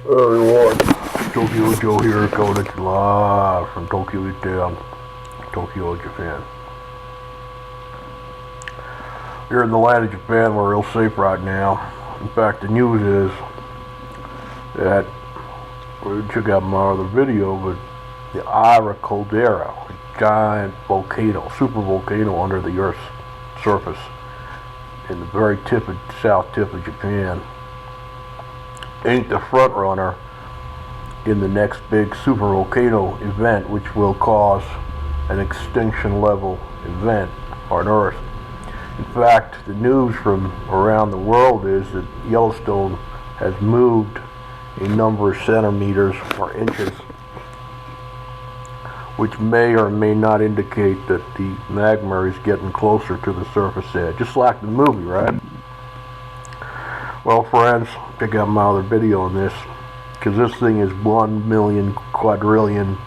Everyone, Tokyo Joe here, coming at you live from Tokyo, Tokyo, Japan. Here in the land of Japan, we're real safe right now. In fact, the news is that, we didn't check out my other video, but the Ira caldera, a giant volcano, super volcano under the Earth's surface, in the very south tip of Japan, ain't the front runner in the next big super volcano event, which will cause an extinction level event on Earth. In fact, the news from around the world is that Yellowstone has moved a number of centimeters or inches, which may or may not indicate that the magma is getting closer to the surface edge, just like the movie, right? Well, friends, check out my other video on this, because this thing is 1 million, quadrillion,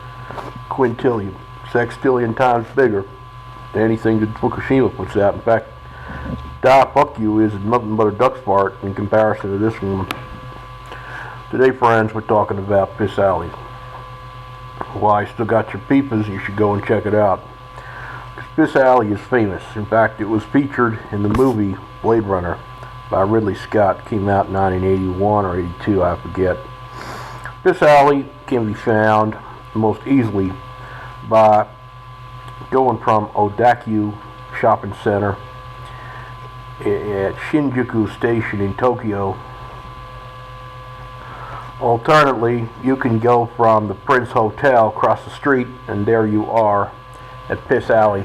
quintillion, sextillion times bigger than anything that Fukushima puts out. In fact, fuck you is nothing but a duck's fart in comparison to this one. Today, friends, we're talking about Piss Alley. Why you still got your peepers, you should go and check it out. Because Piss Alley is famous. In fact, it was featured in the movie Blade Runner by Ridley Scott. Came out in 1981 or 82, I forget. Piss Alley can be found most easily by going from Odakyu Shopping Center at Shinjuku Station in Tokyo. Alternately, you can go from the Prince Hotel across the street, and there you are at Piss Alley,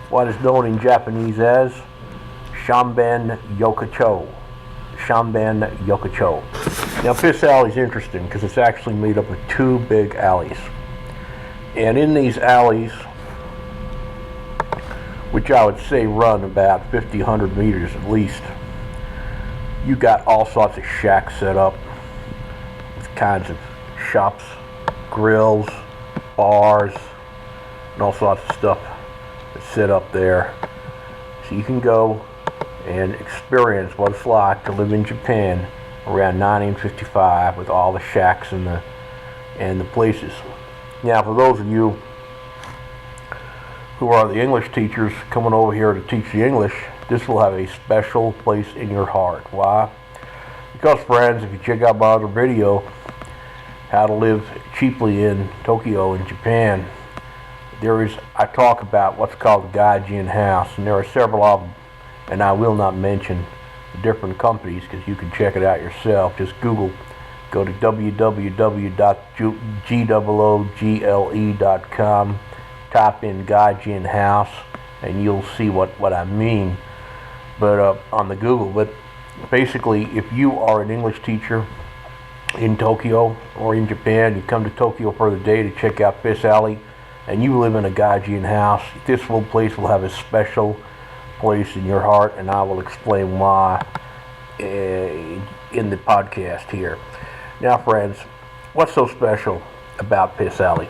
what is known in Japanese as SHONBEN YOKOCHO. SHONBEN YOKOCHO. Now, Piss Alley is interesting because it's actually made up of two big alleys. And in these alleys, which I would say run about 50, 100 meters at least, you got all sorts of shacks set up with kinds of shops, grills, bars, and all sorts of stuff that's set up there. So you can go and experience what it's like to live in Japan around 1955 with all the shacks and the places. Now, for those of you who are the English teachers coming over here to teach the English, this will have a special place in your heart. Why? Because, friends, if you check out my other video, how to live cheaply in Tokyo in Japan, I talk about what's called the Gaijin house, and there are several of them, and I will not mention the different companies because you can check it out yourself. Just Google, go to www.google.com, type in Gaijin house, and you'll see what I mean. But on the Google, but basically, if you are an English teacher in Tokyo or in Japan, you come to Tokyo for the day to check out Piss Alley, and you live in a Gaijin house, this little place will have a special place in your heart, and I will explain why in the podcast here. Now, friends, what's so special about Piss Alley?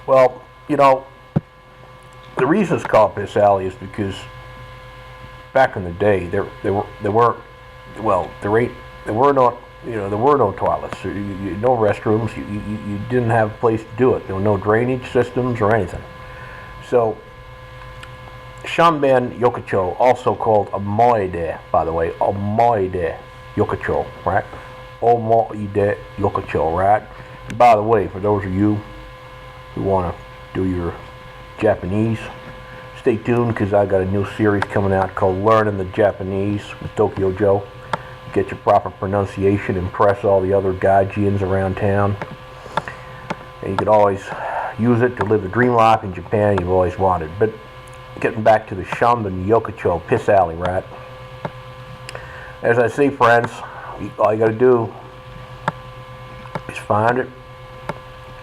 Well, you know, the reason it's called Piss Alley is because back in the day, there were no toilets, no restrooms. You didn't have a place to do it. There were no drainage systems or anything. So, SHONBEN YOKOCHO, also called OMOIDE, by the way, OMOIDE YOKOCHO, right? OMOIDE YOKOCHO, right? And by the way, for those of you who want to do your Japanese, stay tuned because I got a new series coming out called Learning the Japanese with Tokyo Joe. Get your proper pronunciation, impress all the other gaijins around town. And you can always use it to live the dream life in Japan you've always wanted. But getting back to the SHONBEN YOKOCHO Piss Alley, right? As I say, friends, all you got to do is find it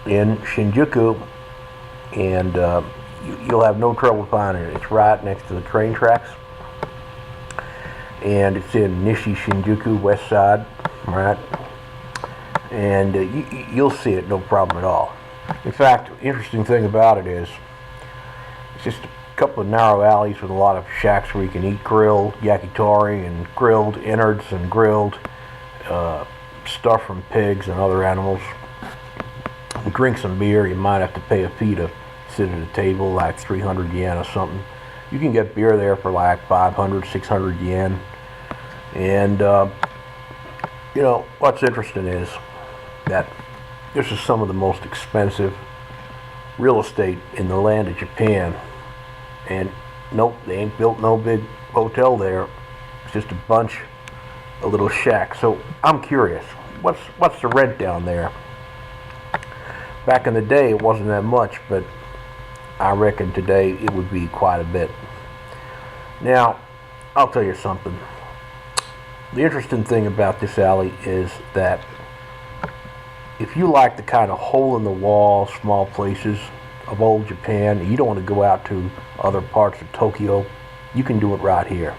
in Shinjuku, and you'll have no trouble finding it. It's right next to the train tracks, and it's in Nishi Shinjuku, west side, right? And you'll see it, no problem at all. In fact, the interesting thing about it is it's just a couple of narrow alleys with a lot of shacks where you can eat grilled yakitori and grilled innards and grilled stuff from pigs and other animals. Drink some beer. You might have to pay a fee to sit at a table, like 300 yen or something. You can get beer there for like 500, 600 yen. And you know, what's interesting is that this is some of the most expensive real estate in the land of Japan. And nope, they ain't built no big hotel there. It's just a bunch of little shacks. So I'm curious, what's the rent down there? Back in the day, it wasn't that much, but I reckon today it would be quite a bit. Now, I'll tell you something. The interesting thing about this alley is that if you like the kind of hole-in-the-wall, small places of old Japan, and you don't want to go out to other parts of Tokyo, you can do it right here.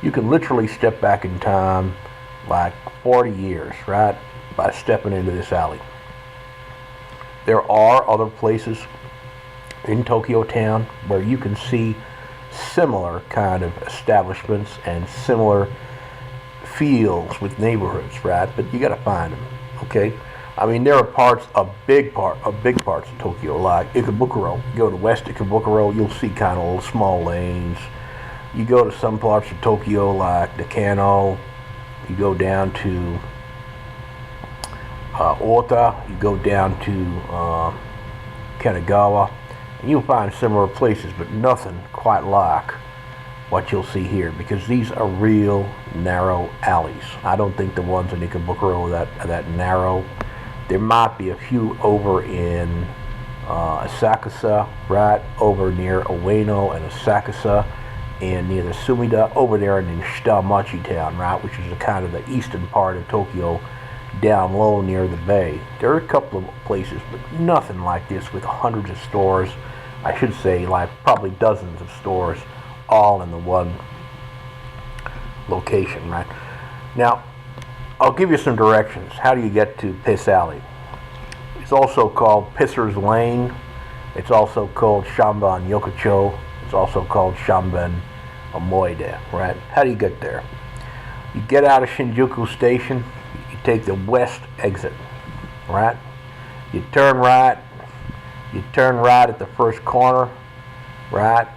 You can literally step back in time like 40 years, right, by stepping into this alley. There are other places in Tokyo town where you can see similar kind of establishments and similar fields with neighborhoods, right? But you got to find them, okay? I mean, there are parts, big parts of Tokyo, like Ikebukuro. You go to West Ikebukuro, you'll see kind of little small lanes. You go to some parts of Tokyo, like Nakano. You go down to Ota. You go down to Kanagawa. And you'll find similar places, but nothing quite like what you'll see here, because these are real narrow alleys. I don't think the ones in Ikebukuro are that narrow. There might be a few over in Asakusa, right over near Ueno and Asakusa, and near the Sumida, over there in Shitamachi town, right, which is the kind of the eastern part of Tokyo, down low near the bay. There are a couple of places, but nothing like this, with hundreds of stores. I should say, like probably dozens of stores, all in the one location, right? Now, I'll give you some directions. How do you get to Piss Alley? It's also called Pisser's Lane. It's also called SHONBEN YOKOCHO. It's also called SHONBEN OMOIDE, right? How do you get there? You get out of Shinjuku station, you take the west exit, right? You turn right at the first corner, right?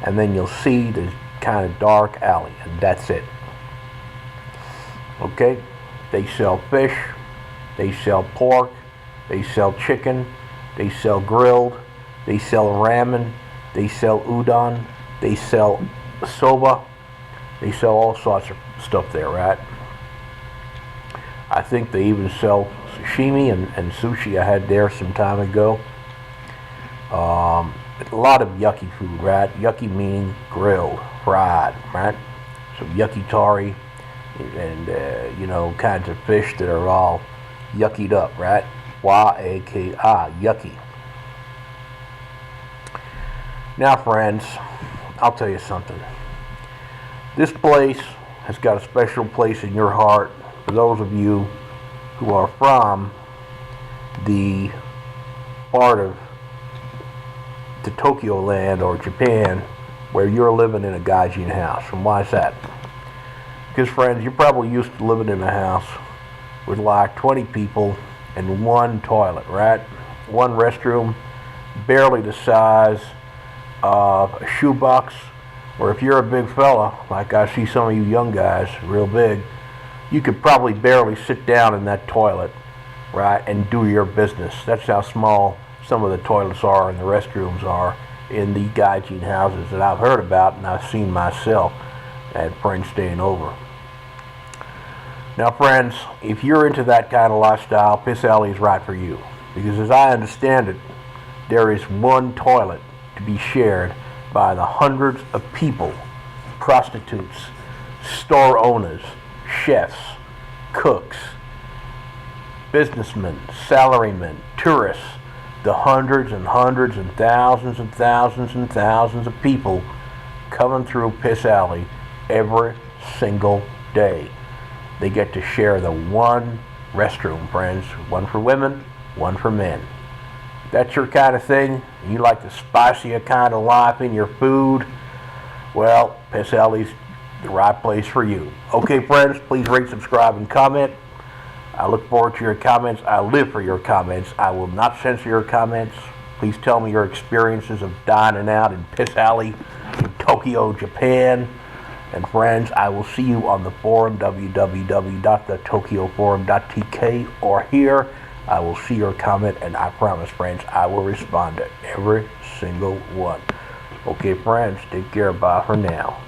And then you'll see this kind of dark alley, and that's it. Okay? They sell fish, they sell pork, they sell chicken, they sell grilled, they sell ramen, they sell udon, they sell soba, they sell all sorts of stuff there, right? I think they even sell sashimi and sushi. I had there some time ago. A lot of yucky food, right? Yucky meaning grilled, fried, right? So yakitori and, you know, kinds of fish that are all yuckied up, right? Y-A-K-I, yucky. Now, friends, I'll tell you something. This place has got a special place in your heart for those of you who are from the part of the Tokyo land or Japan where you're living in a gaijin house. And why is that? Because, friends, you're probably used to living in a house with like 20 people and one toilet, right? One restroom, barely the size of a shoebox. Or if you're a big fella, like I see some of you young guys, real big, you could probably barely sit down in that toilet, right, and do your business. That's how small some of the toilets are and the restrooms are in the gaijin houses that I've heard about and I've seen myself at friends staying over. Now, friends, if you're into that kind of lifestyle, Piss Alley is right for you. Because as I understand it, there is one toilet to be shared by the hundreds of people, prostitutes, store owners, chefs, cooks, businessmen, salarymen, tourists, the hundreds and hundreds and thousands and thousands and thousands of people coming through Piss Alley every single day. They get to share the one restroom, friends. One for women, one for men. That's your kind of thing. You like the spicier kind of life in your food. Well, Piss Alley's the right place for you. Okay, friends, please rate, subscribe, and comment. I look forward to your comments. I live for your comments. I will not censor your comments. Please tell me your experiences of dining out in Piss Alley in Tokyo, Japan. And friends, I will see you on the forum, www.thetokyoforum.tk, or here. I will see your comment, and I promise, friends, I will respond to every single one. Okay, friends, take care. Bye for now.